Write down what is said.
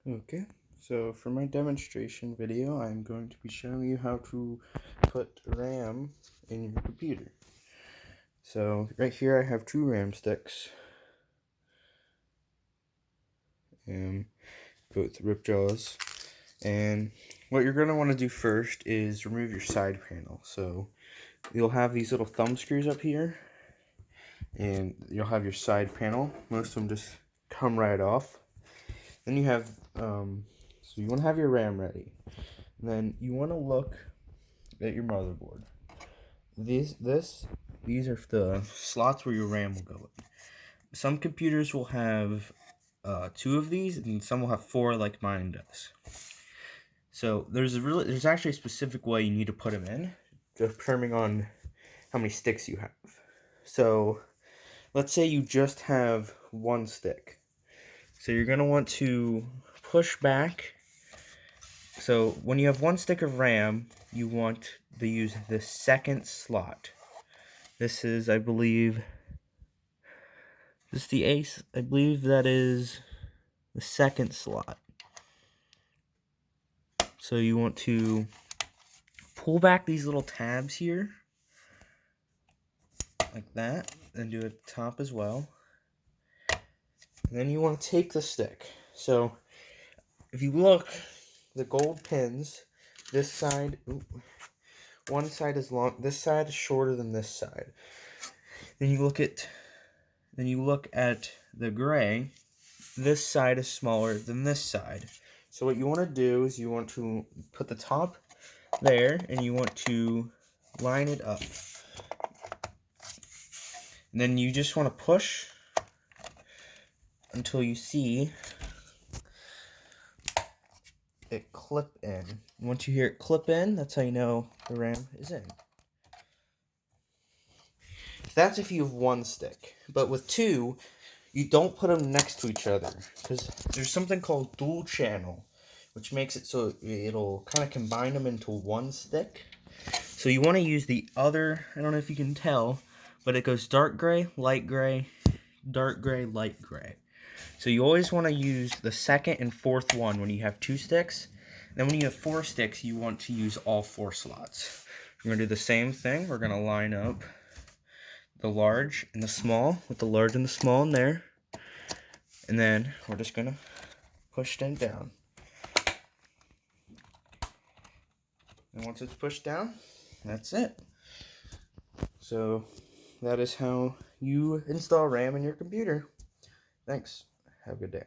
Okay, so for my demonstration video, I'm going to be showing you how to put RAM in your computer. So right here I have two RAM sticks, and both Ripjaws. And what you're going to want to do first is remove your side panel. So you'll have these little thumb screws up here, and you'll have your side panel. Most of them just come right off. Then you have, so you want to have your RAM ready. And then you want to look at your motherboard. These are the slots where your RAM will go in. Some computers will have two of these, and some will have four, like mine does. So there's actually a specific way you need to put them in, depending on how many sticks you have. So let's say you just have one stick. So you're gonna want to push back. So when you have one stick of RAM, you want to use the second slot. This is, I believe, this is the ace. I believe that is the second slot. So you want to pull back these little tabs here, like that, and do it at the top as well. And then you want to take the stick. So if you look, the gold pins, this side, one side is long, this side is shorter than this side. Then you look at the gray, this side is smaller than this side. So what you want to do is you want to put the top there, and you want to line it up. And then you just want to push until you see it clip in. Once you hear it clip in, that's how you know the RAM is in. That's if you have one stick. But with two, you don't put them next to each other, because there's something called dual channel, which makes it so it'll kind of combine them into one stick. So you want to use the other, I don't know if you can tell, but it goes dark gray, light gray, dark gray, light gray. So you always want to use the second and fourth one when you have two sticks. Then when you have four sticks, you want to use all four slots. We're going to do the same thing. We're going to line up the large and the small, with the large and the small in there. And then we're just going to push them down. And once it's pushed down, that's it. So that is how you install RAM in your computer. Thanks. Have a good day.